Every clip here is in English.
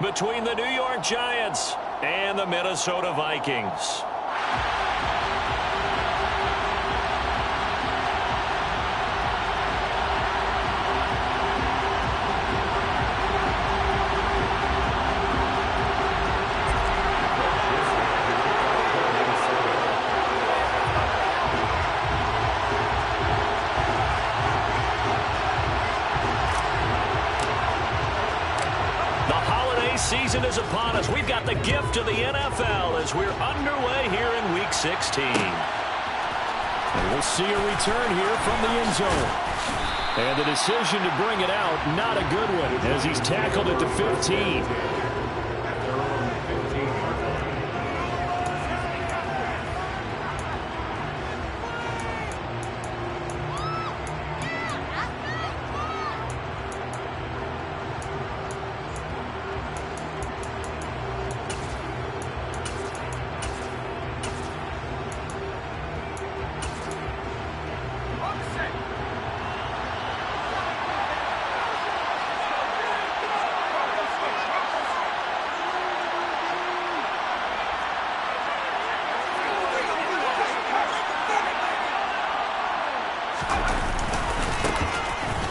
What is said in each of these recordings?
between the New York Giants and the Minnesota Vikings. Season is upon us. We've got the gift of the NFL as we're underway here in Week 16. And we'll see a return here from the end zone. And the decision to bring it out, not a good one, as he's tackled at the 15.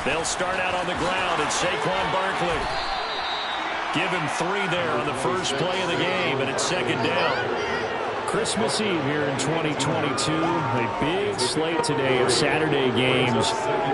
They'll start out on the ground at Saquon Barkley. Give him 3 there on the first play of the game, and it's second down. Christmas Eve here in 2022. A big slate today of Saturday games.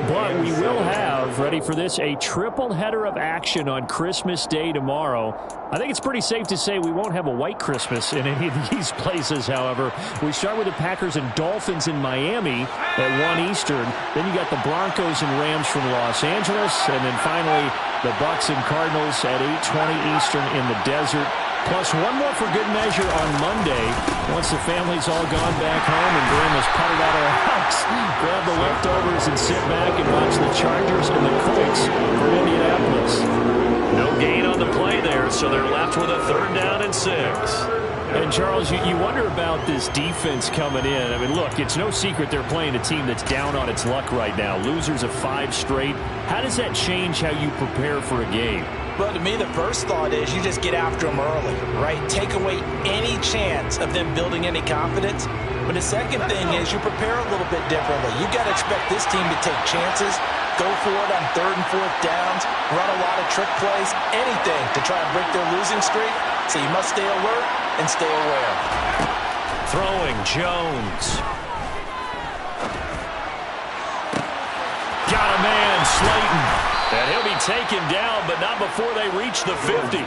But we will have, ready for this, a triple header of action on Christmas Day tomorrow. I think it's pretty safe to say we won't have a white Christmas in any of these places, however. We start with the Packers and Dolphins in Miami at 1 Eastern. Then you got the Broncos and Rams from Los Angeles. And then finally, the Bucs and Cardinals at 8:20 Eastern in the desert. Plus one more for good measure on Monday. Once the family's all gone back home and Grandma's putted out of the house, grab the leftovers and sit back and watch the Chargers and the Colts from Indianapolis. No gain on the play there, so they're left with a 3rd down and 6. And, Charles, you wonder about this defense coming in. I mean, look, it's no secret they're playing a team that's down on its luck right now. Losers of 5 straight. How does that change how you prepare for a game? Well, to me, the first thought is you just get after them early, right? Take away any chance of them building any confidence. But the second thing is you prepare a little bit differently. You've got to expect this team to take chances, go for it on 3rd and 4th downs, run a lot of trick plays, anything to try and break their losing streak. So you must stay alert and stay aware. Throwing Jones. Got a man, Slayton. And he'll be taken down, but not before they reach the 50.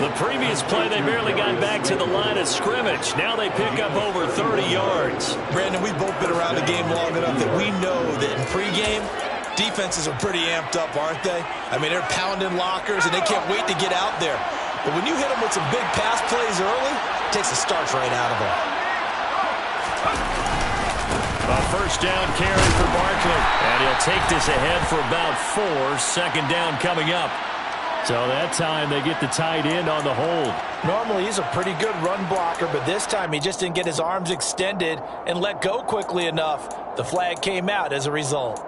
The previous play, they barely got back to the line of scrimmage. Now they pick up over 30 yards. Brandon, we've both been around the game long enough that we know that in pregame, defenses are pretty amped up, aren't they? I mean, they're pounding lockers, and they can't wait to get out there. But when you hit them with some big pass plays early, it takes the starch right out of them. A 1st down carry for Barkley. And he'll take this ahead for about 4. 2nd down coming up. So that time they get the tight end on the hold. Normally he's a pretty good run blocker, but this time he just didn't get his arms extended and let go quickly enough. The flag came out as a result.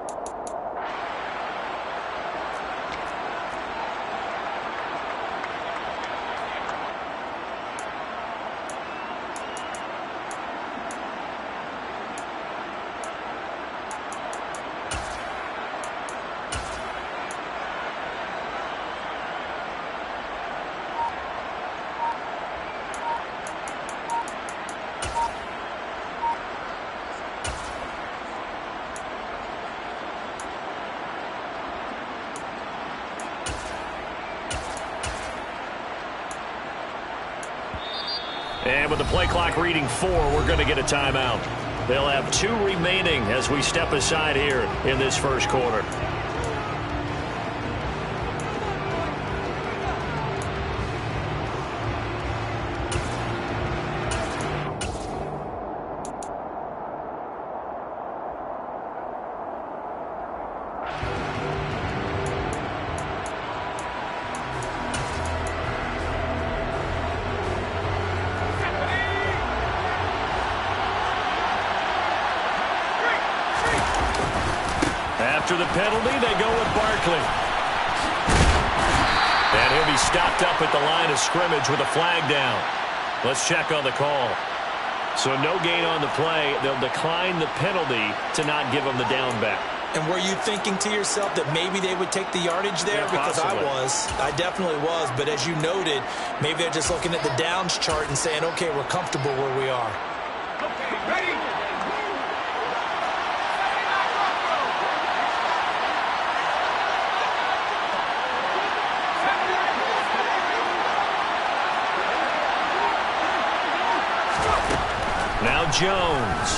And with the play clock reading 4, we're going to get a timeout. They'll have 2 remaining as we step aside here in this first quarter. After the penalty, they go with Barkley. And And he'll be stopped up at the line of scrimmage with a flag down. Let's check on the call. So no gain on the play. They'll decline the penalty to not give him the down back. And were you thinking to yourself that maybe they would take the yardage there? Yeah, because possibly. I definitely was. But as you noted, maybe they're just looking at the downs chart and saying, okay, we're comfortable where we are. Okay, ready? Now Jones.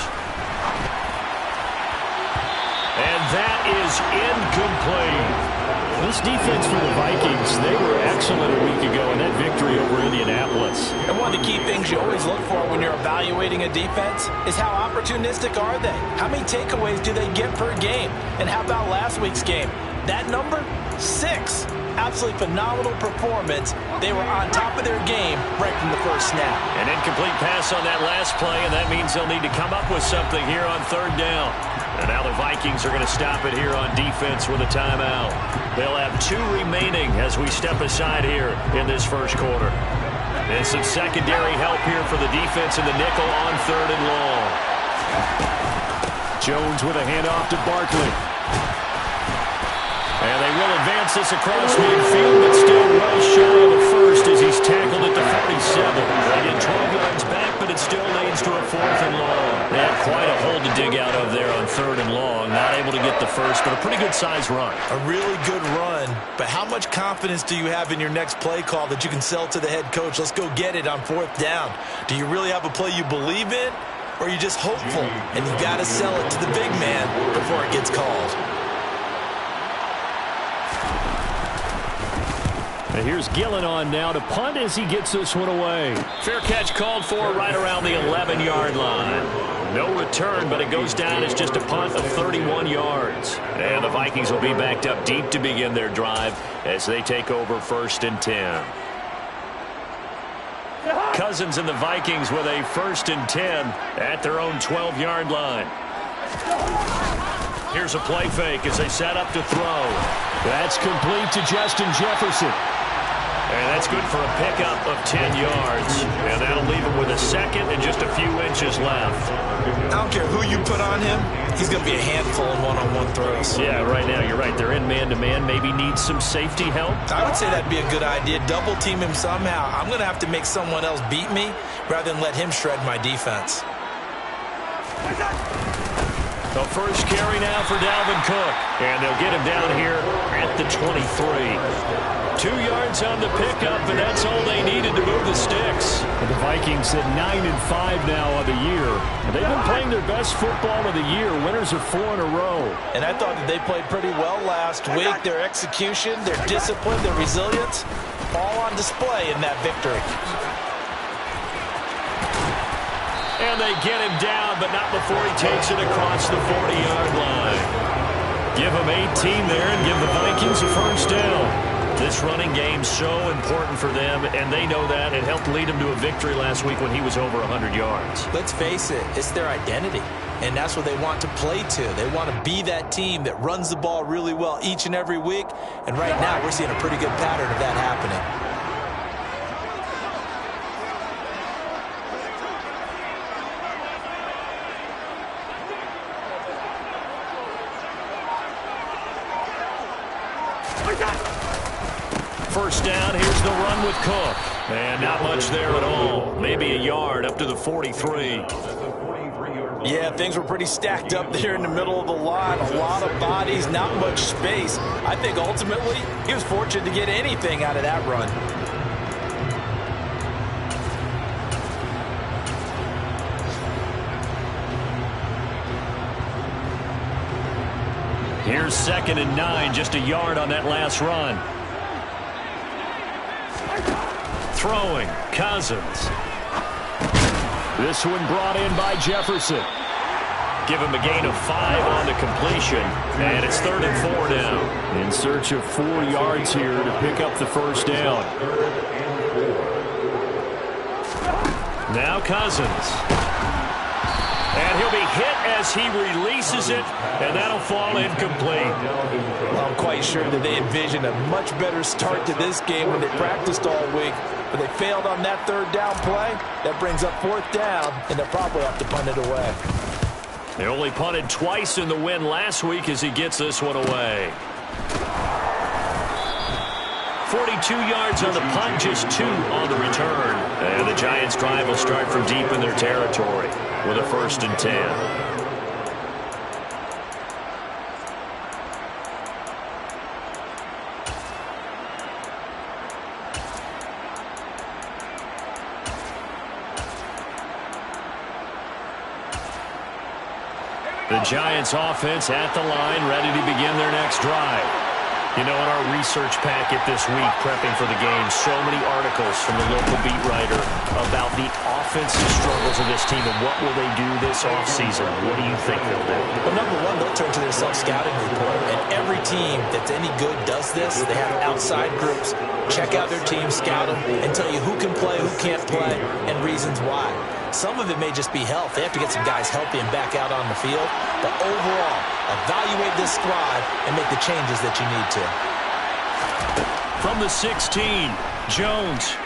And that is incomplete. This defense for the Vikings, they were excellent a week ago in that victory over Indianapolis. And one of the key things you always look for when you're evaluating a defense is how opportunistic are they? How many takeaways do they get per game? And how about last week's game? That number? 6. Absolutely phenomenal performance. They were on top of their game right from the first snap. An incomplete pass on that last play, and that means they'll need to come up with something here on third down. And now the Vikings are going to stop it here on defense with a timeout. They'll have 2 remaining as we step aside here in this first quarter. And some secondary help here for the defense in the nickel on third and long. Jones with a handoff to Barkley. And they will advance this across midfield, but still well shy of the first as he's tackled at the 47. They get 12 yards back, but it still leads to a 4th and long. They had quite a hole to dig out of there on 3rd and long. Not able to get the first, but a pretty good-sized run. A really good run, but how much confidence do you have in your next play call that you can sell to the head coach? Let's go get it on 4th down. Do you really have a play you believe in, or are you just hopeful? And you got to sell it to the big man before it gets called. And here's Gillen on now to punt as he gets this one away. Fair catch called for right around the 11-yard line. No return, but it goes down as just a punt of 31 yards. And the Vikings will be backed up deep to begin their drive as they take over 1st and 10. Cousins and the Vikings with a 1st and 10 at their own 12-yard line. Here's a play fake as they set up to throw. That's complete to Justin Jefferson. And that's good for a pickup of 10 yards. And that'll leave him with a 2nd and just a few inches left. I don't care who you put on him. He's going to be a handful in one-on-one throws. Yeah, right now, you're right. They're in man-to-man. Maybe needs some safety help. I would say that'd be a good idea. Double team him somehow. I'm going to have to make someone else beat me rather than let him shred my defense. The first carry now for Dalvin Cook. And they'll get him down here at the 23. 2 yards on the pickup, and that's all they needed to move the sticks. And the Vikings at 9-5 now on the year. And they've been playing their best football of the year. Winners of 4 in a row. And I thought that they played pretty well last week. Their execution, their discipline, their resilience, all on display in that victory. And they get him down, but not before he takes it across the 40-yard line. Give him 18 there and give the Vikings a 1st down. This running game's so important for them, and they know that. It helped lead them to a victory last week when he was over 100 yards. Let's face it, it's their identity, and that's what they want to play to. They want to be that team that runs the ball really well each and every week, and right now we're seeing a pretty good pattern of that happening. First down, here's the run with Cook. And not much there at all. Maybe a yard up to the 43. Yeah, things were pretty stacked up there in the middle of the line. A lot of bodies, not much space. I think ultimately he was fortunate to get anything out of that run. Here's 2nd and 9, just a yard on that last run. Throwing, Cousins. This one brought in by Jefferson. Give him a gain of 5 on the completion, and it's 3rd and 4 now. In search of 4 yards here to pick up the 1st down. Now Cousins. And he'll be hit as he releases it, and that'll fall incomplete. Well, I'm quite sure that they envisioned a much better start to this game when they practiced all week, but they failed on that third down play. That brings up fourth down, and they'll probably have to punt it away. They only punted twice in the win last week as he gets this one away. 42 yards on the punt, just 2 on the return. And the Giants' drive will start from deep in their territory with a 1st and 10. The Giants offense at the line, ready to begin their next drive. You know, in our research packet this week, prepping for the game, so many articles from the local beat writer about the offensive struggles of this team and what will they do this offseason. What do you think they'll do? Well, number one, they'll turn to their self-scouting report. And every team that's any good does this. They have outside groups, check out their team, scout them, and tell you who can play, who can't play, and reasons why. Some of it may just be health. They have to get some guys healthy and back out on the field. But overall, evaluate this squad and make the changes that you need to. From the 16, Jones.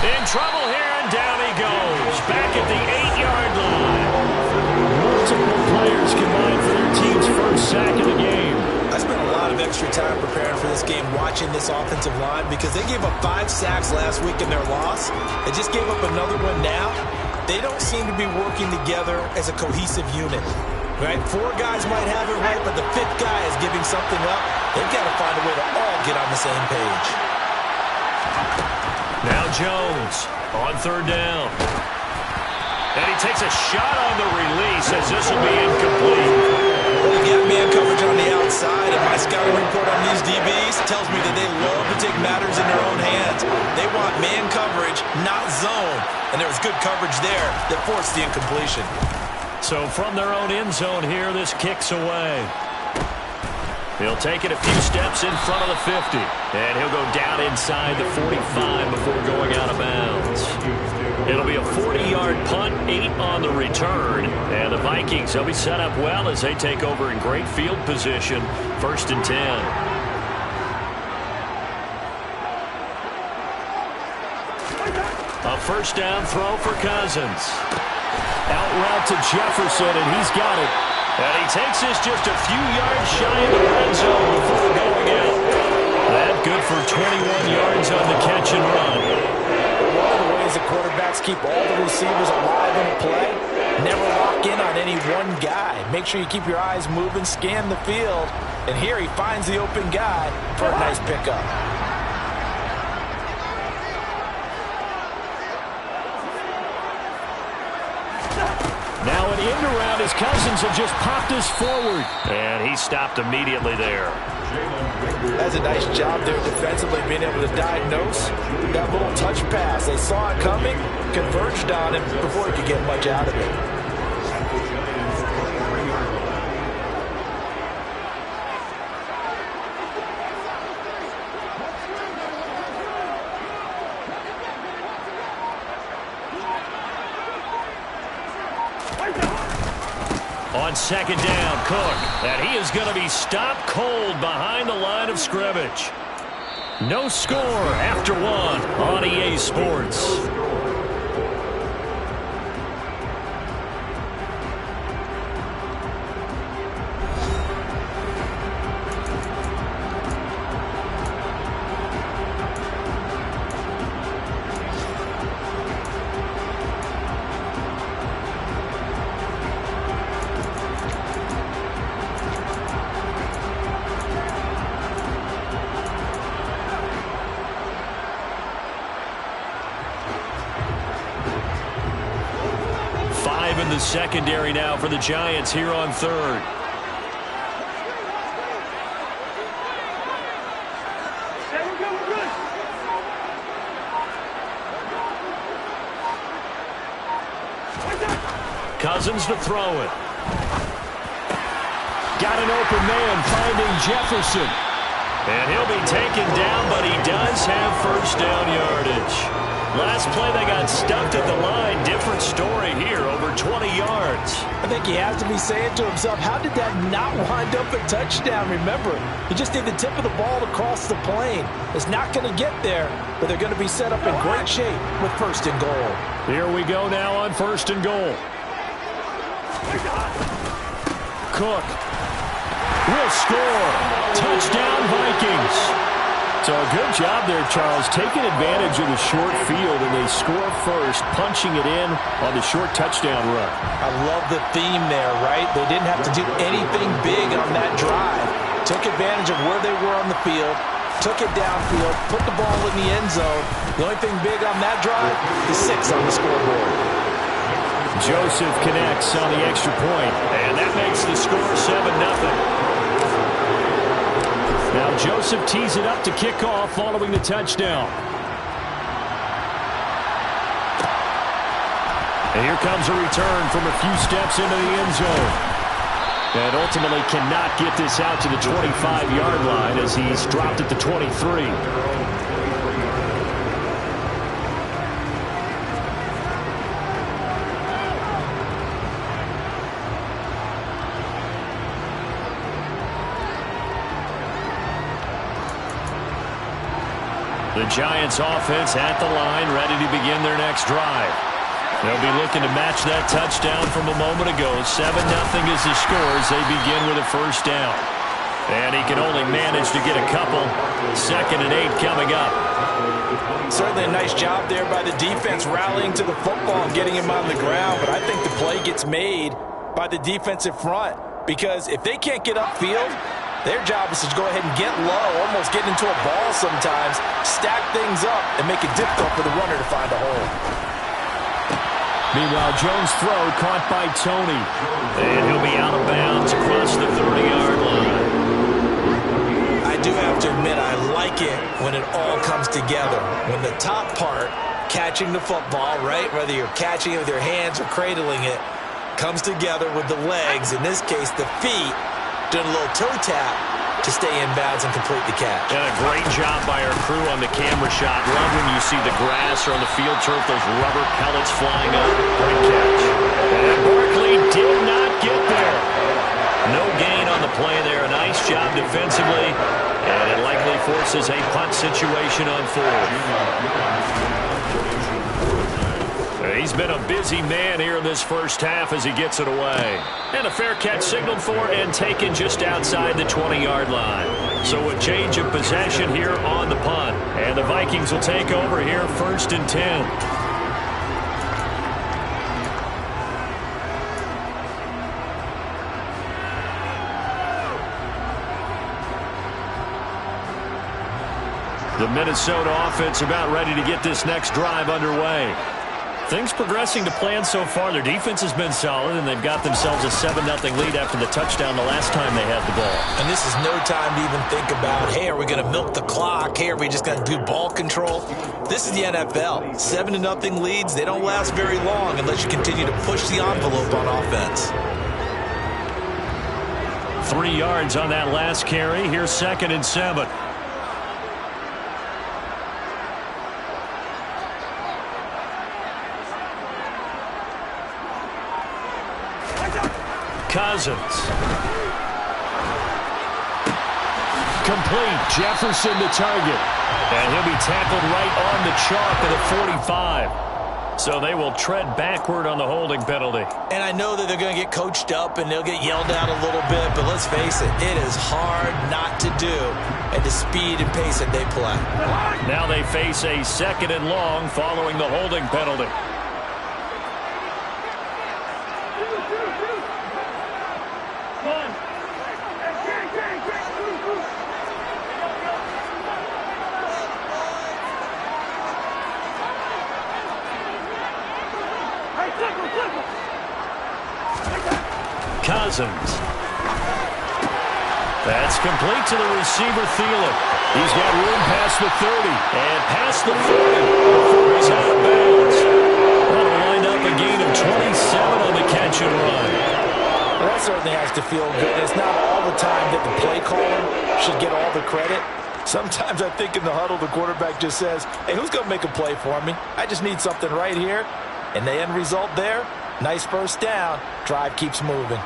In trouble here, and down he goes. Back at the 8-yard line. Multiple players combined for their team's first sack of the game. I spent a lot of extra time preparing for this game watching this offensive line because they gave up 5 sacks last week in their loss. They just gave up another one now. They don't seem to be working together as a cohesive unit. Right? 4 guys might have it right, but the 5th guy is giving something up. They've got to find a way to all get on the same page. Now Jones on 3rd down. And he takes a shot on the release as this will be incomplete. Well, you got man coverage on the outside, and my scouting report on these DBs tells me that they love to take matters in their own hands. They want man coverage, not zone. And there was good coverage there that forced the incompletion. So from their own end zone here, this kicks away. He'll take it a few steps in front of the 50. And he'll go down inside the 45 before going out of bounds. It'll be a 40-yard punt, 8 on the return. And the Vikings, they'll be set up well as they take over in great field position. 1st and 10. A 1st down throw for Cousins. Out route to Jefferson, and he's got it. And he takes this just a few yards shy of the red zone before going out. That good for 21 yards on the catch and run. One of the ways the quarterbacks keep all the receivers alive in a play, never lock in on any one guy. Make sure you keep your eyes moving, scan the field. And here he finds the open guy for a nice pickup. Now an end around as Cousins have just popped us forward. And he stopped immediately there. That's a nice job there defensively, being able to diagnose that little touch pass. They saw it coming, converged on him before he could get much out of it. 2nd down, Cook. And he is going to be stopped cold behind the line of scrimmage. No score after 1 on EA Sports. In the secondary now for the Giants here on 3rd. Cousins to throw it. Got an open man finding Jefferson. And he'll be taken down, but he does have 1st down yardage. Last play, they got stumped at the line. Different story here, over 20 yards. I think he has to be saying to himself, how did that not wind up a touchdown? Remember, he just need the tip of the ball to cross the plane. It's not going to get there, but they're going to be set up in great shape with first and goal. Here we go now on first and goal. Cook will score. Touchdown, Vikings. So a good job there, Charles, taking advantage of the short field, and they score first, punching it in on the short touchdown run. I love the theme there, right? They didn't have to do anything big on that drive. Took advantage of where they were on the field, took it downfield, put the ball in the end zone. The only thing big on that drive is 6 on the scoreboard. Joseph connects on the extra point, and that makes the score 7-0. Now Joseph tees it up to kick off following the touchdown. And here comes a return from a few steps into the end zone. And ultimately cannot get this out to the 25-yard line as he's dropped at the 23. The Giants offense at the line, ready to begin their next drive. They'll be looking to match that touchdown from a moment ago. 7-0 is the score as they begin with a first down. And he can only manage to get a couple. 2nd and 8 coming up. Certainly a nice job there by the defense rallying to the football and getting him on the ground. But I think the play gets made by the defensive front, because if they can't get upfield, their job is to go ahead and get low, almost get into a ball sometimes, stack things up, and make it difficult for the runner to find a hole. Meanwhile, Jones' throw caught by Tony. And he'll be out of bounds across the 30-yard line. I do have to admit, I like it when it all comes together. When the top part, catching the football, right, whether you're catching it with your hands or cradling it, comes together with the legs, in this case the feet, doing a little toe tap to stay in bounds and complete the catch. And a great job by our crew on the camera shot. Love when you see the grass or on the field turf, those rubber pellets flying up. Great catch. And Barkley did not get there. No gain on the play there. A nice job defensively. And it likely forces a punt situation on 4th. He's been a busy man here in this first half as he gets it away. And a fair catch signaled for and taken just outside the 20-yard line. So a change of possession here on the punt. And the Vikings will take over here 1st and 10. The Minnesota offense about ready to get this next drive underway. Things progressing to plan so far. Their defense has been solid, and they've got themselves a 7-0 lead after the touchdown the last time they had the ball. And this is no time to even think about, hey, are we going to milk the clock? Hey, are we just going to do ball control? This is the NFL. 7-0 leads, they don't last very long unless you continue to push the envelope on offense. 3 yards on that last carry. Here's 2nd and 7. Cousins. Complete. Jefferson to target. And he'll be tackled right on the chalk of the 45. So they will tread backward on the holding penalty. And I know that they're going to get coached up and they'll get yelled at a little bit, but let's face it, it is hard not to do at the speed and pace that they play. Now they face a 2nd and long following the holding penalty. Cousins. That's complete to the receiver, Thielen. He's got room past the 30 and past the 40 before he's out of bounds. That'll wind up a gain of 27 on the catch and run. Well, that certainly has to feel good. It's not all the time that the play caller should get all the credit. Sometimes I think in the huddle, the quarterback just says, hey, who's going to make a play for me? I just need something right here. And the end result there, nice first down. Drive keeps moving.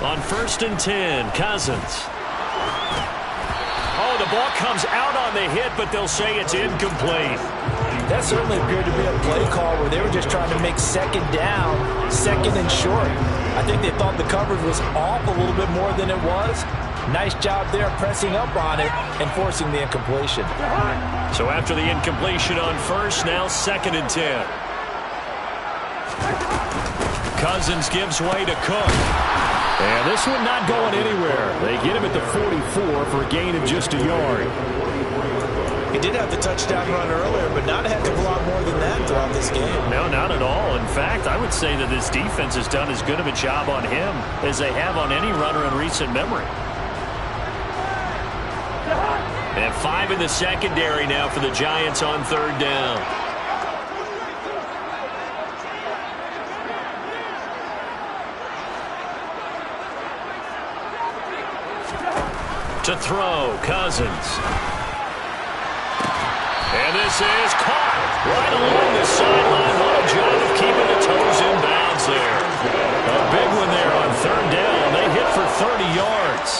On 1st and 10, Cousins. Oh, the ball comes out on the hit, but they'll say it's incomplete. That certainly appeared to be a play call where they were just trying to make second down, second and short. I think they thought the coverage was off a little bit more than it was. Nice job there pressing up on it and forcing the incompletion. So after the incompletion on 1st, now 2nd and 10. Cousins gives way to Cook. And this one not going anywhere. They get him at the 44 for a gain of just a yard. He did have the touchdown run earlier, but not a heck of a lot more than that throughout this game. No, not at all. In fact, I would say that this defense has done as good of a job on him as they have on any runner in recent memory. And 5 in the secondary now for the Giants on 3rd down. To throw, Cousins. And this is caught right along the sideline. What a job of keeping the toes in bounds there. A big one there on 3rd down. They hit for 30 yards.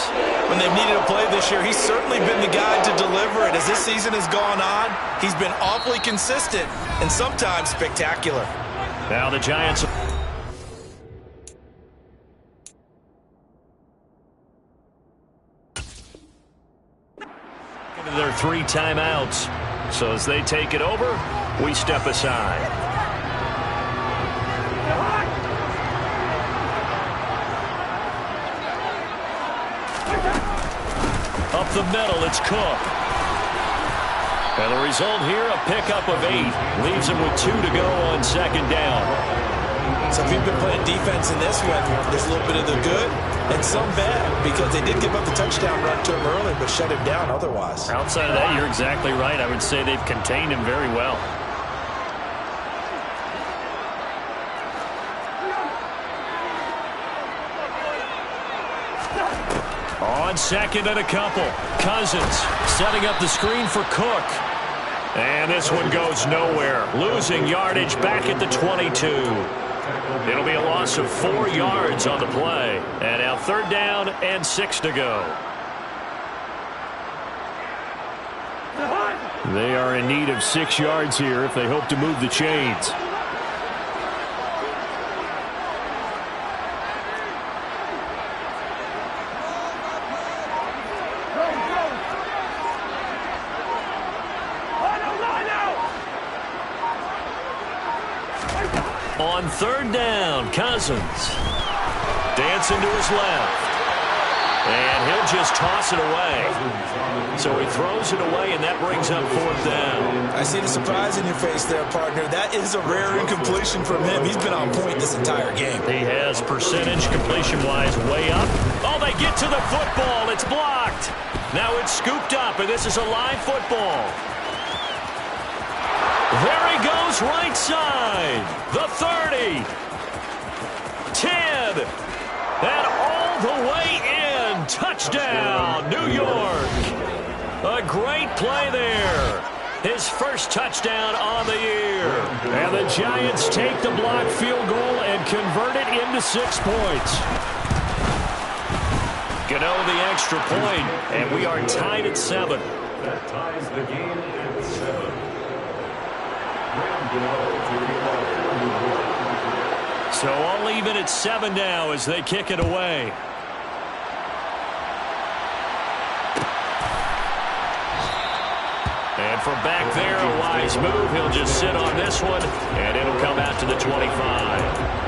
When they've needed a play this year, he's certainly been the guy to deliver it. As this season has gone on, he's been awfully consistent and sometimes spectacular. Now the Giants... their 3 timeouts. So as they take it over, we step aside. Up the middle, it's Cook. And the result here, a pickup of 8. Leaves him with 2 to go on 2nd down. So if you've been playing defense in this one, there's a little bit of the good and some bad, because they did give up the touchdown run to him early, but shut him down otherwise. Outside of that, you're exactly right. I would say they've contained him very well. On 2nd and a couple, Cousins setting up the screen for Cook. And this one goes nowhere. Losing yardage back at the 22. It'll be a loss of 4 yards on the play. And now 3rd down and 6 to go. They are in need of 6 yards here if they hope to move the chains. On 3rd down, Cousins. Dancing to his left. And he'll just toss it away. So he throws it away, and that brings up 4th down. I see the surprise in your face there, partner. That is a rare incompletion from him. He's been on point this entire game. He has percentage completion-wise way up. Oh, they get to the football. It's blocked. Now it's scooped up, and this is a live football. There he goes, right side. The 30. 10. And all the way in. Touchdown, New York. A great play there. His first touchdown on the year. And the Giants take the blocked field goal and convert it into 6 points. Gano the extra point, and we are tied at 7. That ties the game at 7. So all even at 7 now as they kick it away. And from back there, a wise move. He'll just sit on this one, and it'll come out to the 25.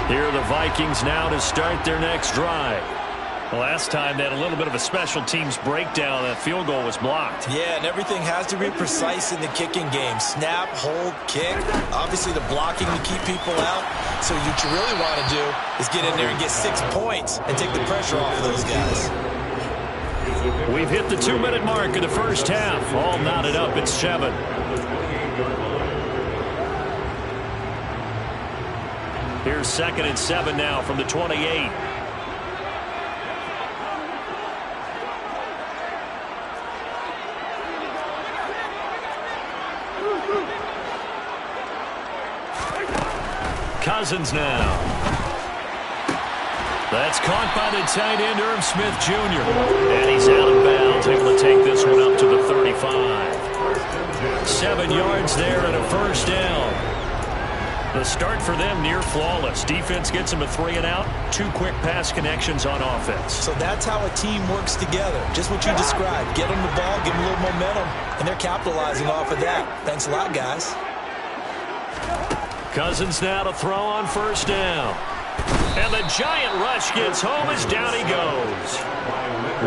Here are the Vikings now to start their next drive. Last time they had a little bit of a special teams breakdown. That field goal was blocked. Yeah, and everything has to be precise in the kicking game. Snap, hold, kick. Obviously the blocking to keep people out. So what you really want to do is get in there and get 6 points and take the pressure off of those guys. We've hit the 2-minute mark of the first half. All knotted up at 7. Here's 2nd and 7 now from the 28. Cousins now. That's caught by the tight end, Irv Smith Jr. And he's out of bounds, able to take this one up to the 35. 7 yards there and a first down. The start for them near flawless. Defense gets them a 3 and out. 2 quick pass connections on offense. So that's how a team works together. Just what you described. Get them the ball, give them a little momentum, and they're capitalizing off of that. Thanks a lot, guys. Cousins now to throw on first down. And the giant rush gets home as down he goes.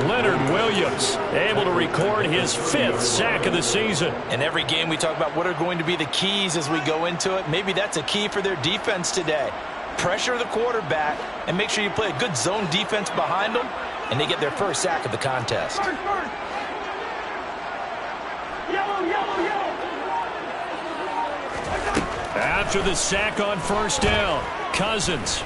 Leonard Williams able to record his 5th sack of the season. In every game we talk about what are going to be the keys as we go into it. Maybe that's a key for their defense today. Pressure the quarterback and make sure you play a good zone defense behind them, and they get their first sack of the contest. After the sack on first down, Cousins.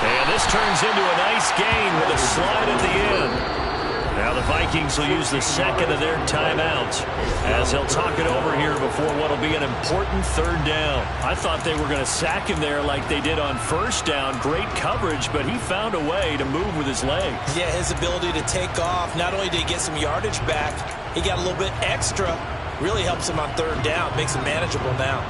And this turns into a nice gain with a slide at the end. Now the Vikings will use the 2nd of their timeouts as they'll talk it over here before what will be an important 3rd down. I thought they were going to sack him there like they did on first down. Great coverage, but he found a way to move with his legs. Yeah, his ability to take off. Not only did he get some yardage back, he got a little bit extra. Really helps him on 3rd down. Makes it manageable now.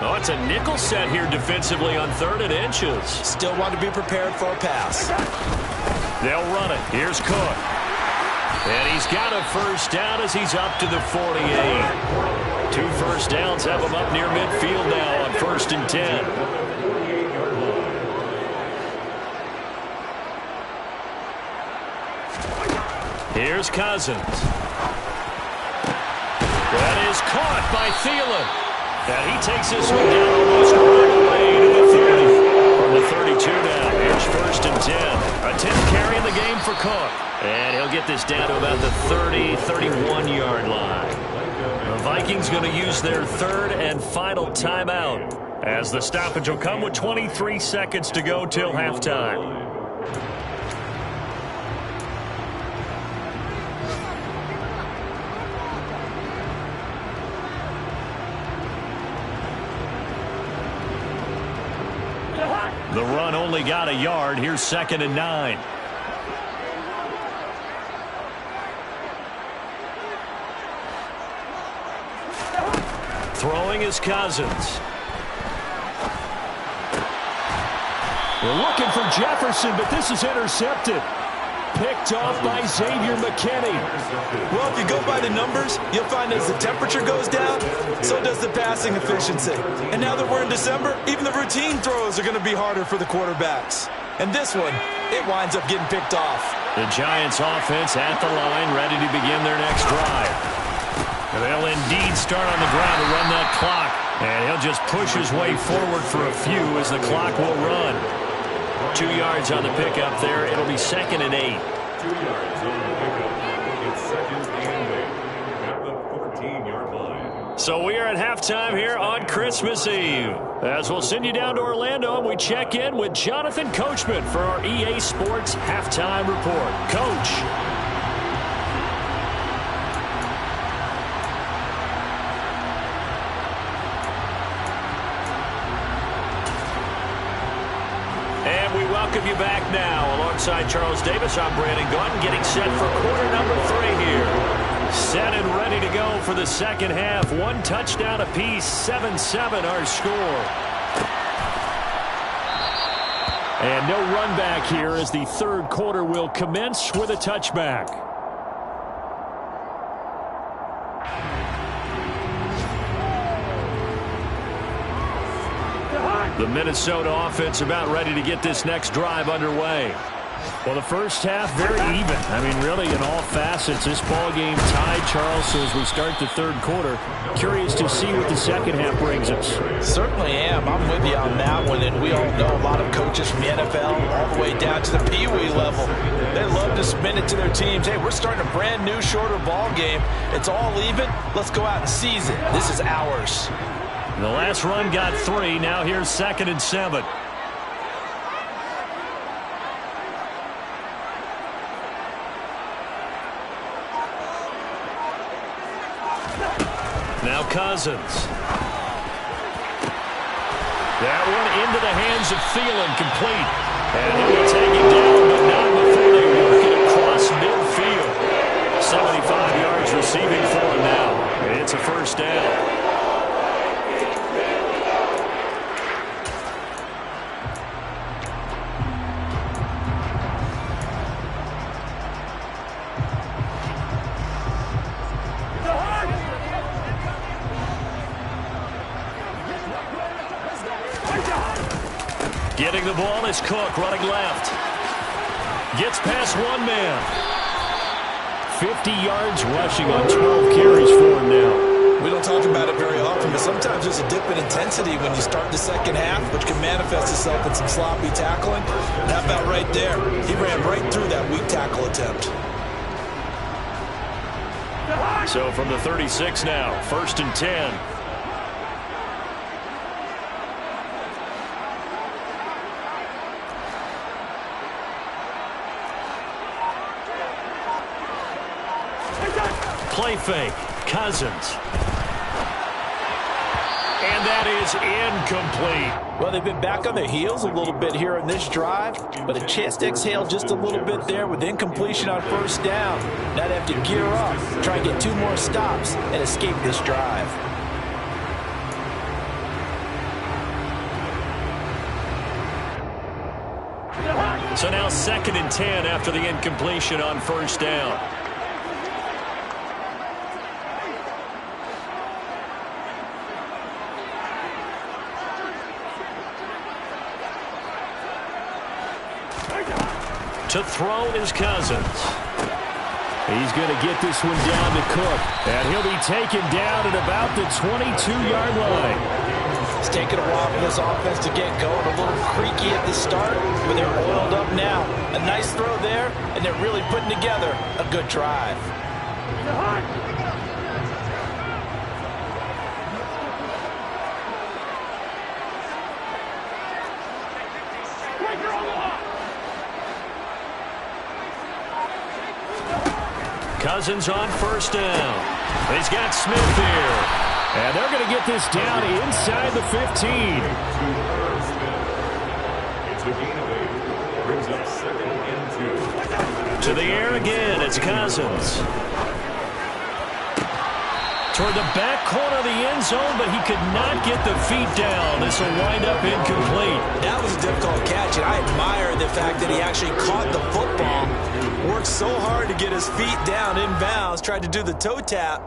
Oh, it's a nickel set here defensively on 3rd and inches. Still want to be prepared for a pass. They'll run it. Here's Cook. And he's got a first down as he's up to the 48. 2 first downs have him up near midfield now on 1st and 10. Here's Cousins. That is caught by Thielen. And he takes this one down almost right away to the 30. From the 32 now, here's 1st and 10. A 10th carry in the game for Cook. And he'll get this down to about the 30, 31-yard line. The Vikings going to use their 3rd and final timeout as the stoppage will come with 23 seconds to go till halftime. The run only got a yard. Here's 2nd and 9. Throwing is Cousins. We're looking for Jefferson, but this is intercepted. Picked off by Xavier McKinney. Well, if you go by the numbers, you'll find as the temperature goes down, so does the passing efficiency. And now that we're in December, even the routine throws are going to be harder for the quarterbacks. And this one, it winds up getting picked off. The Giants offense at the line, ready to begin their next drive. They'll indeed start on the ground to run that clock. And he'll just push his way forward for a few as the clock will run. 2 yards on the pickup there. It'll be 2nd and 8. 2 yards on the pickup. It's 2nd and 8 at the 14-yard line. So we are at halftime here on Christmas Eve. As we'll send you down to Orlando, and we check in with Jonathan Coachman for our EA Sports Halftime Report. Coach. Welcome you back now. Alongside Charles Davis, I'm Brandon Gunn, getting set for quarter number 3 here. Set and ready to go for the second half. 1 touchdown apiece, 7-7 our score. And no run back here as the 3rd quarter will commence with a touchback. The Minnesota offense about ready to get this next drive underway. Well, the first half, very even. I mean, really, in all facets, this ball game tied, Charles. So as we start the third quarter, curious to see what the second half brings us. Certainly am. I'm with you on that one. And we all know a lot of coaches from the NFL all the way down to the Pee Wee level. They love to spin it to their teams. Hey, we're starting a brand new, shorter ball game. It's all even. Let's go out and seize it. This is ours. The last run got 3. Now here's 2nd and 7. Now Cousins. That one into the hands of Thielen, complete. And he will take it down, but not before they work it across midfield. 75 yards receiving for him now. It's a first down. Getting the ball is Cook, running left. Gets past one man. 50 yards rushing on 12 carries for him now. We don't talk about it very often, but sometimes there's a dip in intensity when you start the second half, which can manifest itself in some sloppy tackling. And how about right there? He ran right through that weak tackle attempt. So from the 36 now, 1st and 10. Play fake. Cousins. And that is incomplete. Well, they've been back on their heels a little bit here in this drive, but a chance to exhale just a little bit there with incompletion on first down. Now they have to gear up, try and get 2 more stops, and escape this drive. So now 2nd and 10 after the incompletion on first down. To throw is Cousins. He's going to get this one down to Cook. And he'll be taken down at about the 22-yard line. It's taken a while for this offense to get going. A little creaky at the start, but they're oiled up now. A nice throw there, and they're really putting together a good drive. Cousins on first down. He's got Smith here. And they're going to get this down inside the 15. It's a gain of 8. Brings up 2nd and 2. To the air again, it's Cousins. Toward the back corner of the end zone, but he could not get the feet down. This will wind up incomplete. That was a difficult catch, and I admire the fact that he actually caught the football, worked so hard to get his feet down inbounds, tried to do the toe tap.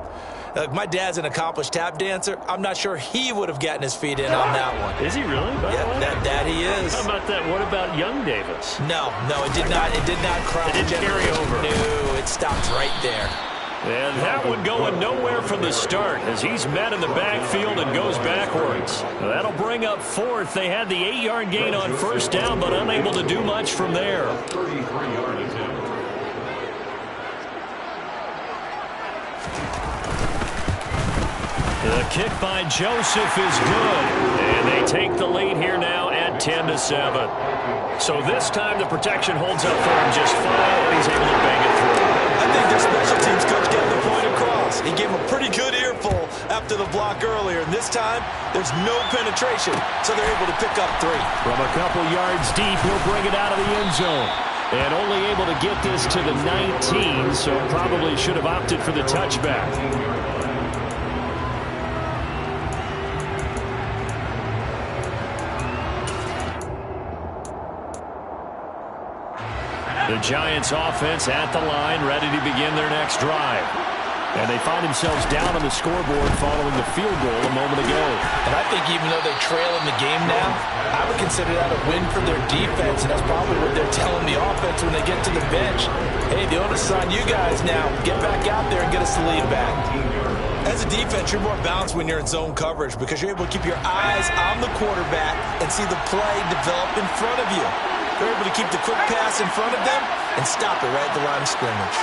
My dad's an accomplished tap dancer. I'm not sure he would have gotten his feet in on that one. Is he really? Yeah, that he is. How about that? What about young Davis? No, it did not. It did not cross. It didn't carry over. No, it stopped right there. And that one going nowhere from the start as he's met in the backfield and goes backwards. That'll bring up 4th. They had the 8-yard gain on first down, but unable to do much from there. 33-yard attempt. The kick by Joseph is good. And they take the lead here now at 10-7. So this time the protection holds up for him just fine, and he's able to bang it through. I think their special teams coach got the point across. He gave him a pretty good earful after the block earlier. And this time, there's no penetration, so they're able to pick up 3. From a couple yards deep, he'll bring it out of the end zone. And only able to get this to the 19, so probably should have opted for the touchback. The Giants offense at the line, ready to begin their next drive. And they find themselves down on the scoreboard following the field goal a moment ago. And I think even though they trail in the game now, I would consider that a win for their defense, and that's probably what they're telling the offense when they get to the bench. Hey, the onus is on you guys now. Get back out there and get us the lead back. As a defense, you're more balanced when you're in zone coverage because you're able to keep your eyes on the quarterback and see the play develop in front of you. You're able to keep the quick pass in front of them and stop it right at the line of scrimmage.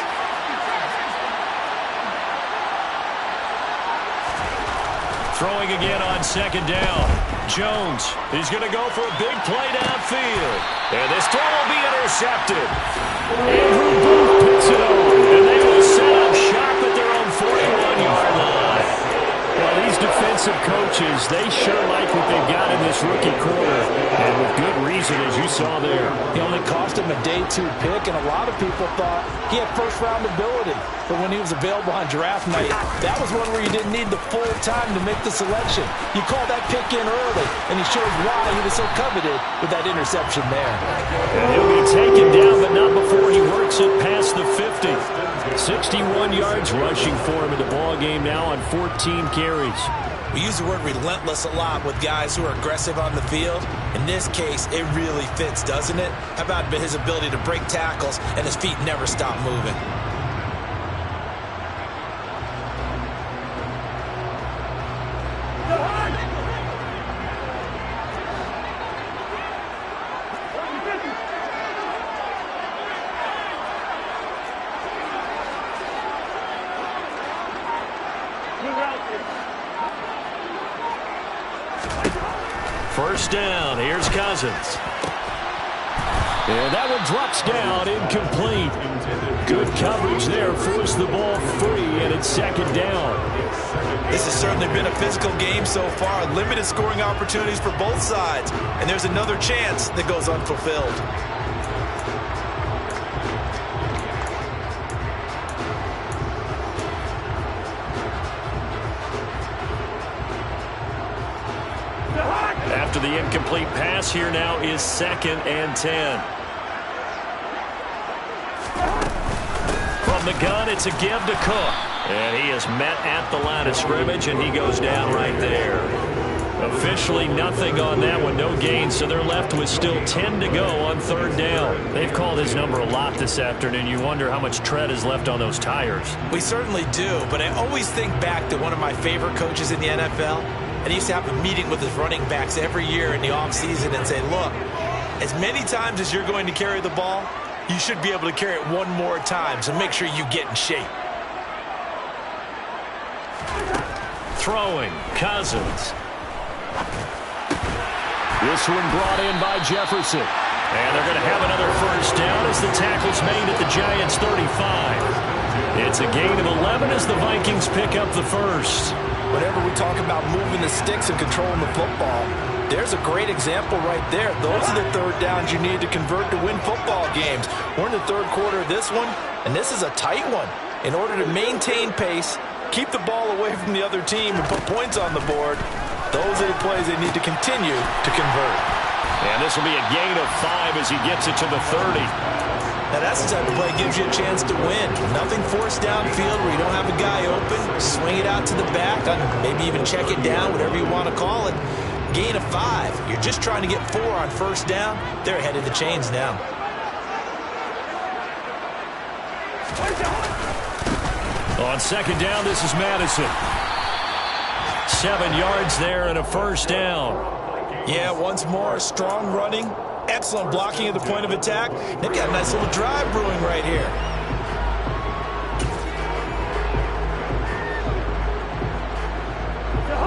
Throwing again on second down. Jones, he's going to go for a big play downfield. And this throw will be intercepted. Andrew Booth picks it up. And they will set up shop at their own 41-yard line. Well, these defensive coaches, they sure like what they've got in this rookie quarter. And with good reason, as you saw there. He only cost him a day 2 pick, and a lot of people thought he had first-round ability. But when he was available on draft night, that was one where you didn't need the full time to make the selection. You called that pick in early, and he shows why he was so coveted with that interception there. And he'll be taken down, but not before he works it past the 50. 61 yards rushing for him in the ball game now on 14 carries. We use the word relentless a lot with guys who are aggressive on the field. In this case, it really fits, doesn't it? How about his ability to break tackles and his feet never stop moving? First down, here's Cousins. And that one drops down, incomplete. Good coverage there, forced the ball free, and it's second down. This has certainly been a physical game so far. Limited scoring opportunities for both sides. And there's another chance that goes unfulfilled. After the incomplete pass, here now is 2nd and 10. From the gun, it's a give to Cook. And he is met at the line of scrimmage, and he goes down right there. Officially nothing on that one, no gain, so they're left with still 10 to go on 3rd down. They've called his number a lot this afternoon. You wonder how much tread is left on those tires. We certainly do, but I always think back to one of my favorite coaches in the NFL. And he used to have a meeting with his running backs every year in the offseason and say, look, as many times as you're going to carry the ball, you should be able to carry it one more time, so make sure you get in shape. Throwing, Cousins. This one brought in by Jefferson. And they're going to have another first down as the tackle's made at the Giants' 35. It's a gain of 11 as the Vikings pick up the first. Whenever we talk about moving the sticks and controlling the football, there's a great example right there. Those are the 3rd downs you need to convert to win football games. We're in the 3rd quarter of this one, and this is a tight one. In order to maintain pace, keep the ball away from the other team, and put points on the board, those are the plays they need to continue to convert. And this will be a gain of 5 as he gets it to the 30. Now that's the type of play that gives you a chance to win. Nothing forced downfield where you don't have a guy open. Swing it out to the back, maybe even check it down, whatever you want to call it. Gain of 5. You're just trying to get 4 on first down. They're ahead of the chains now. On 2nd down, this is Madison. 7 yards there and a first down. Yeah, once more, strong running. Excellent blocking at the point of attack. They've got a nice little drive brewing right here.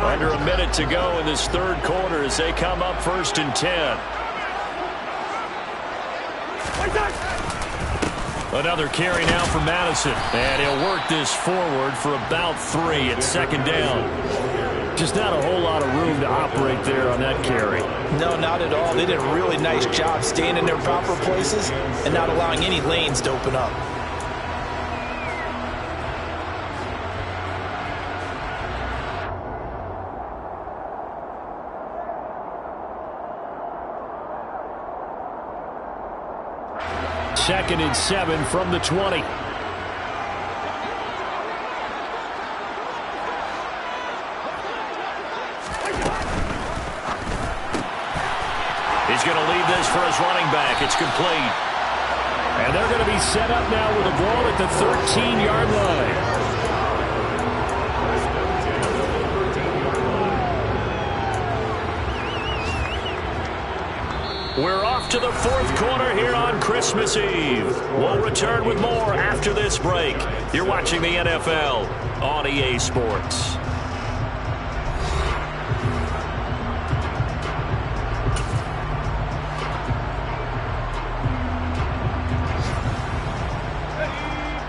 Under a minute to go in this 3rd quarter as they come up 1st and 10. Another carry now for Madison. And he'll work this forward for about 3 at 2nd down. Just not a whole lot of room to operate there on that carry. No, not at all. They did a really nice job staying in their proper places and not allowing any lanes to open up. Second and 7 from the 20. for his running back. It's complete. And they're going to be set up now with a ball at the 13-yard line. We're off to the fourth quarter here on Christmas Eve. We'll return with more after this break. You're watching the NFL on EA Sports.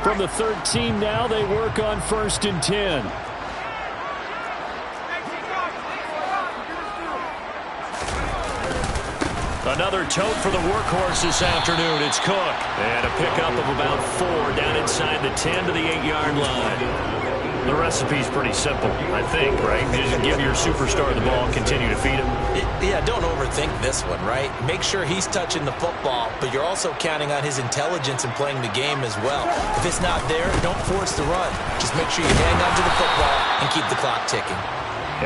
From the 13 now, they work on 1st and 10. Another tote for the workhorse this afternoon. It's Cook. And a pickup of about 4 down inside the 10 to the 8-yard line. The recipe's pretty simple, I think, right? Just give your superstar the ball, continue to feed him. Yeah, don't overthink this one, right? Make sure he's touching the football, but you're also counting on his intelligence in playing the game as well. If it's not there, don't force the run. Just make sure you hang on to the football and keep the clock ticking.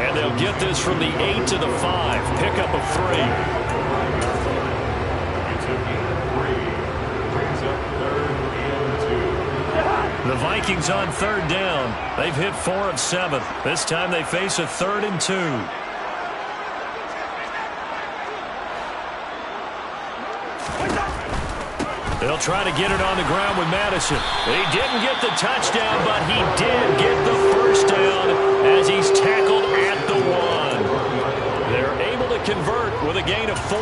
And they'll get this from the 8 to the 5. Pickup of 3. The Vikings on 3rd down. They've hit 4 of 7. This time they face a 3rd and 2. They'll try to get it on the ground with Madison. He didn't get the touchdown, but he did get the first down as he's tackled at the 1. They're able to convert with a gain of 4.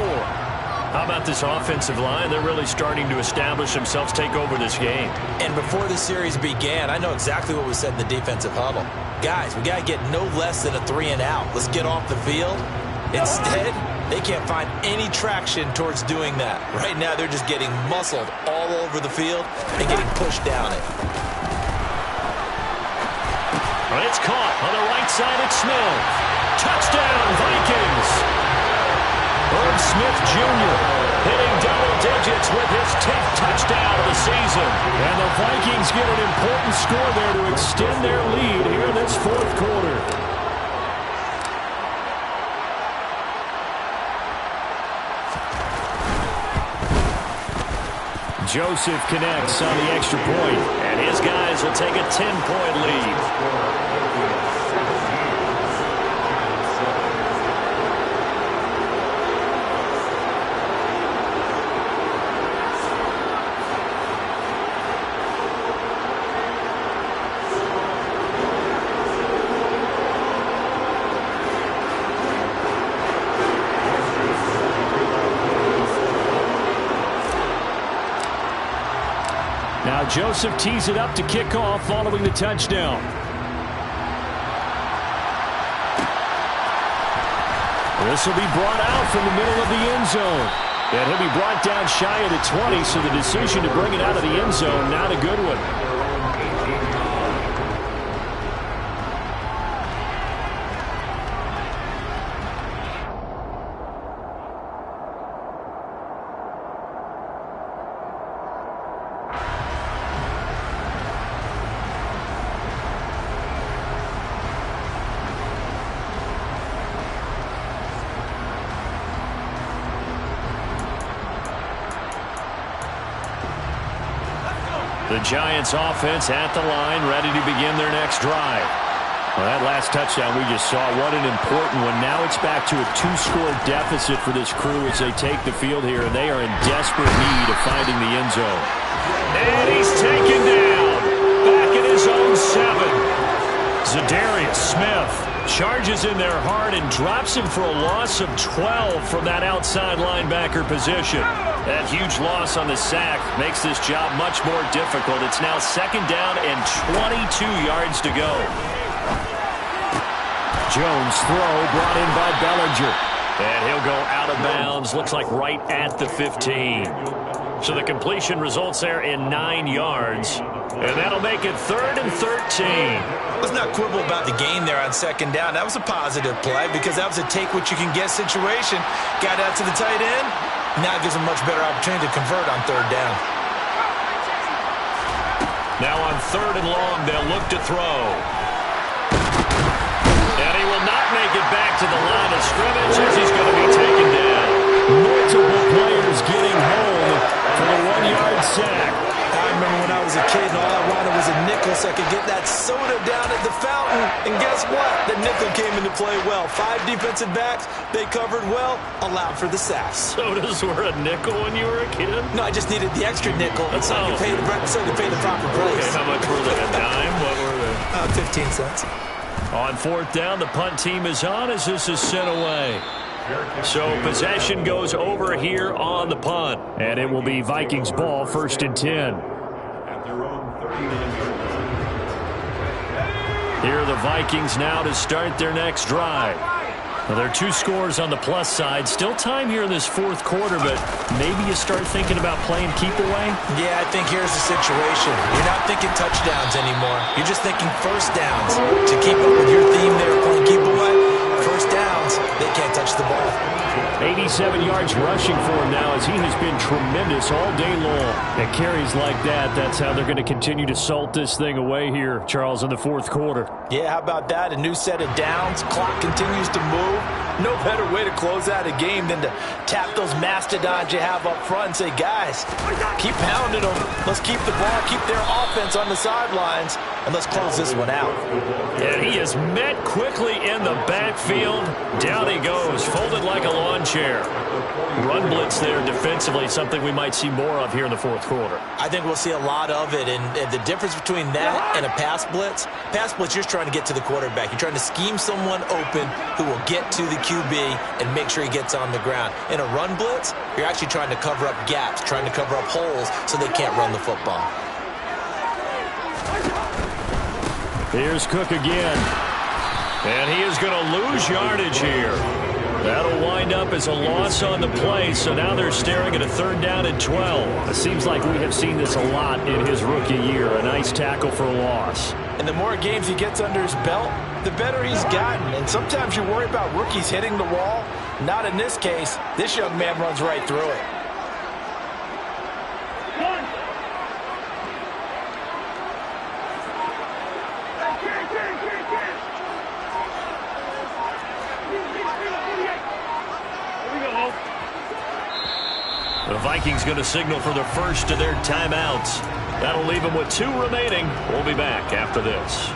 How about this offensive line? They're really starting to establish themselves, take over this game. And before the series began, I know exactly what was said in the defensive huddle. Guys, we got to get no less than a 3 and out. Let's get off the field. Instead, they can't find any traction towards doing that. Right now, they're just getting muscled all over the field and getting pushed down it. Well, it's caught on the right side. It's Smith. Touchdown, Vikings. Herb Smith Jr. hitting double digits with his 10th touchdown of the season. And the Vikings get an important score there to extend their lead here in this 4th quarter. Joseph connects on the extra point. And his guys will take a 10-point lead. Now Joseph tees it up to kick off following the touchdown. This will be brought out from the middle of the end zone. And he'll be brought down shy of the 20, so the decision to bring it out of the end zone, not a good one. The Giants offense at the line, ready to begin their next drive. Well, that last touchdown we just saw, what an important one. Now it's back to a 2-score deficit for this crew as they take the field here, and they are in desperate need of finding the end zone. And he's taken down, back at his own 7. Zadarius Smith charges in there hard and drops him for a loss of 12 from that outside linebacker position. That huge loss on the sack makes this job much more difficult. It's now 2nd down and 22 yards to go. Jones throw brought in by Bellinger. And he'll go out of bounds, looks like right at the 15. So the completion results there in 9 yards. And that'll make it 3rd and 13. Let's not quibble about the gain there on 2nd down. That was a positive play because that was a take-what-you-can-get situation. Got out to the tight end. Now it gives them much better opportunity to convert on 3rd down. Now on 3rd and long, they'll look to throw. And he will not make it back to the line of scrimmage as he's going to be taken down. Multiple players getting home for the 1-yard sack. I remember when I was a kid and all I wanted was a nickel so I could get that soda down at the fountain. And guess what? The nickel came into play well. 5 defensive backs, they covered well, allowed for the sacks. Sodas were a nickel when you were a kid? No, I just needed the extra nickel so I could pay the proper price. Okay, how much were they? A dime? What were they? 15 cents. On 4th down, the punt team is on as this is sent away. So possession goes over here on the punt. And it will be Vikings ball, 1st and 10. At their own 39-yard line. Here are the Vikings now to start their next drive. Well, there are 2 scores on the plus side. Still time here in this 4th quarter, but maybe you start thinking about playing keep away? Yeah, I think here's the situation. You're not thinking touchdowns anymore. You're just thinking first downs. To keep up with your theme there, playing keep away, first downs, they can't touch the ball. 87 yards rushing for him now as he has been tremendous all day long. At carries like that, that's how they're going to continue to salt this thing away here, Charles, in the 4th quarter. Yeah, how about that? A new set of downs. Clock continues to move. No better way to close out a game than to tap those mastodons you have up front and say, guys, keep pounding them. Let's keep the ball, keep their offense on the sidelines, and let's close this one out. And he is met quickly in the backfield. Down he goes, folded like a lawn chair. Run blitz there defensively, something we might see more of here in the 4th quarter. I think we'll see a lot of it, and the difference between that and a pass blitz, you're trying to get to the quarterback. You're trying to scheme someone open who will get to the QB and make sure he gets on the ground. In a run blitz, you're actually trying to cover up gaps, trying to cover up holes so they can't run the football. Here's Cook again. And he is going to lose yardage here. That'll wind up as a loss on the play, so now they're staring at a 3rd down and 12. It seems like we have seen this a lot in his rookie year. A nice tackle for a loss. And the more games he gets under his belt, the better he's gotten. And sometimes you worry about rookies hitting the wall. Not in this case. This young man runs right through it. The Vikings going to signal for the first of their timeouts. That'll leave them with 2 remaining. We'll be back after this.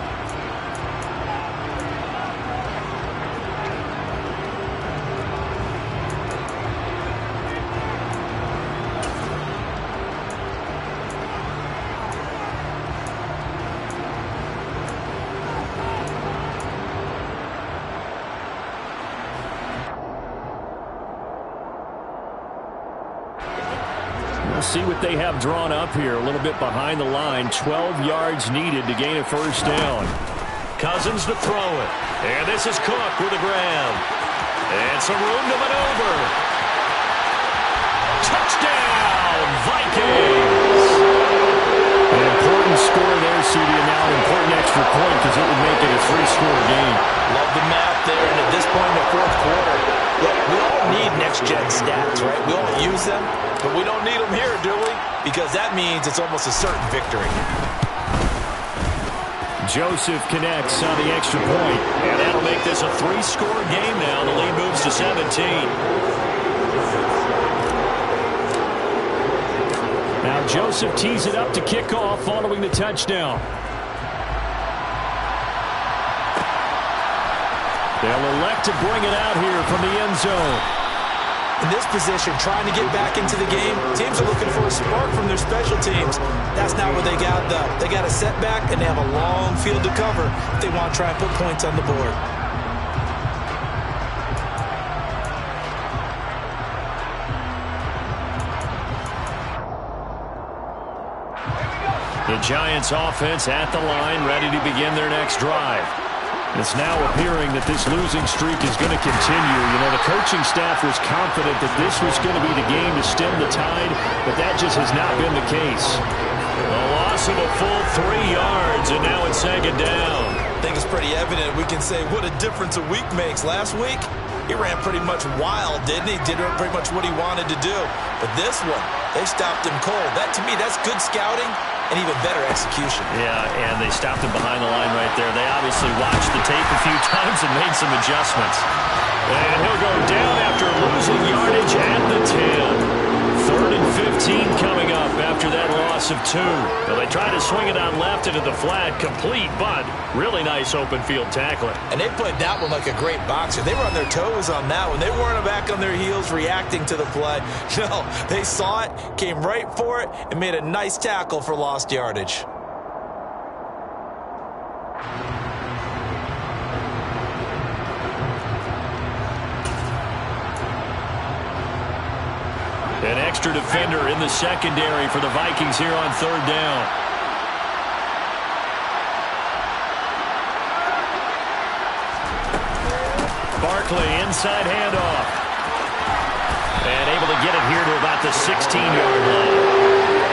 See what they have drawn up here. A little bit behind the line. 12 yards needed to gain a 1st down. Cousins to throw it. And this is Cook with the grab. And some room to maneuver. Touchdown, Vikings! An important score there, CD, and now an important extra point because it would make it a 3-score game. Love the math there, and at this point in the 4th quarter, look, we all need next-gen stats, right? We all use them, but we don't need them here, do we? Because that means it's almost a certain victory. Joseph connects on the extra point. And that'll make this a 3-score game now. The lead moves to 17. Now Joseph tees it up to kick off following the touchdown. They'll elect to bring it out here from the end zone. In this position, trying to get back into the game, teams are looking for a spark from their special teams. That's not what they got, though. They got a setback, and they have a long field to cover if they want to try and put points on the board. The Giants offense at the line, ready to begin their next drive. It's now appearing that this losing streak is going to continue. You know, the coaching staff was confident that this was going to be the game to stem the tide, but that just has not been the case. A loss of a full 3 yards, and now it's 2nd down. I think it's pretty evident. We can say what a difference a week makes. Last week, he ran pretty much wild, didn't he? Did pretty much what he wanted to do. But this one, they stopped him cold. That, to me, that's good scouting and even better execution. Yeah, and they stopped him behind the line right there. They obviously watched the tape a few times and made some adjustments. And he'll go down after losing yardage at the 10. 3rd and 15 coming up after that loss of 2. Well, they try to swing it on left into the flat, complete, but really nice open field tackling. And they played that one like a great boxer. They were on their toes on that one. They weren't back on their heels reacting to the play. No, they saw it, came right for it, and made a nice tackle for lost yardage. An extra defender in the secondary for the Vikings here on 3rd down. Barkley inside handoff. And able to get it here to about the 16-yard line.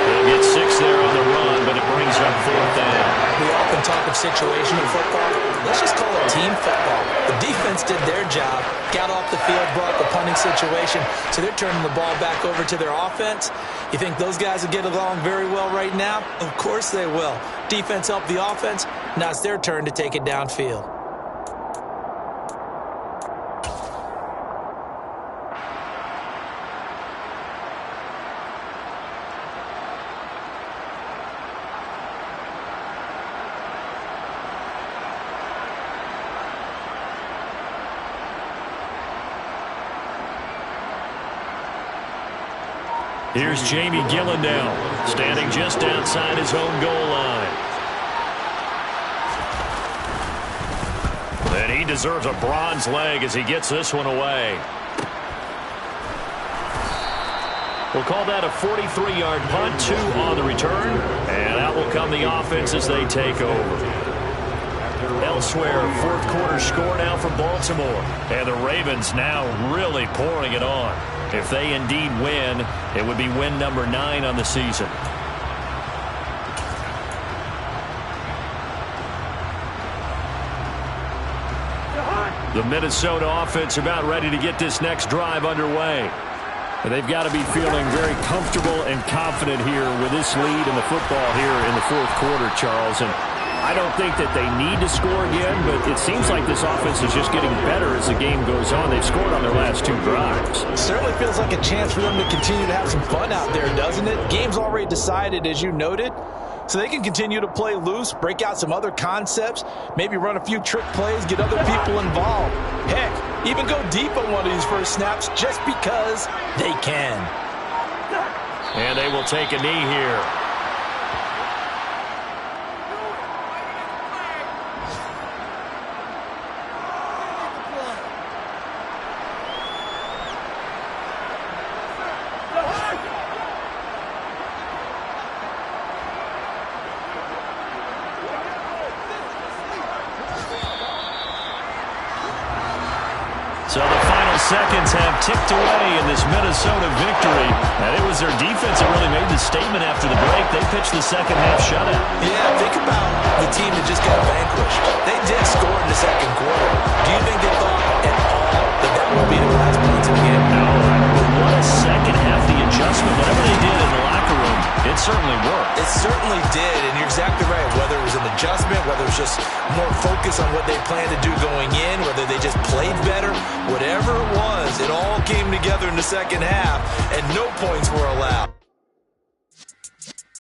They'll get 6 there on the run, but it brings up 4th down. We often talk of situational football. Let's just call it team football. The defense did their job, got off the field, brought the punting situation, so they're turning the ball back over to their offense. You think those guys will get along very well right now? Of course they will. Defense helped the offense. Now it's their turn to take it downfield. Here's Jamie Gillandale, standing just outside his own goal line. And he deserves a bronze leg as he gets this one away. We'll call that a 43-yard punt, 2 on the return. And out will come the offense as they take over. Elsewhere, 4th quarter score now for Baltimore. And the Ravens now really pouring it on. If they indeed win, it would be win number 9 on the season. The Minnesota offense about ready to get this next drive underway. And they've got to be feeling very comfortable and confident here with this lead in the football here in the 4th quarter, Charles. And I don't think that they need to score again, but it seems like this offense is just getting better as the game goes on. They've scored on their last 2 drives. It certainly feels like a chance for them to continue to have some fun out there, doesn't it? Game's already decided, as you noted, so they can continue to play loose, break out some other concepts, maybe run a few trick plays, get other people involved. Heck, even go deep on one of these first snaps just because they can. And they will take a knee here. So the final seconds have ticked away in this Minnesota victory. And it was their defense that really made the statement after the break. They pitched the second half shutout. Yeah, think about the team that just got vanquished. They did score in the 2nd quarter. Do you think they thought at all that that would be the last points of the game? No, but what a second half, the adjustment. Whatever they did in the locker room, it certainly worked. It certainly did, and you're exactly right. Whether it was an adjustment, whether it was just more focus on what they planned to do going in, whether they just played better, whatever it was, it all came together in the second half, and no points were allowed.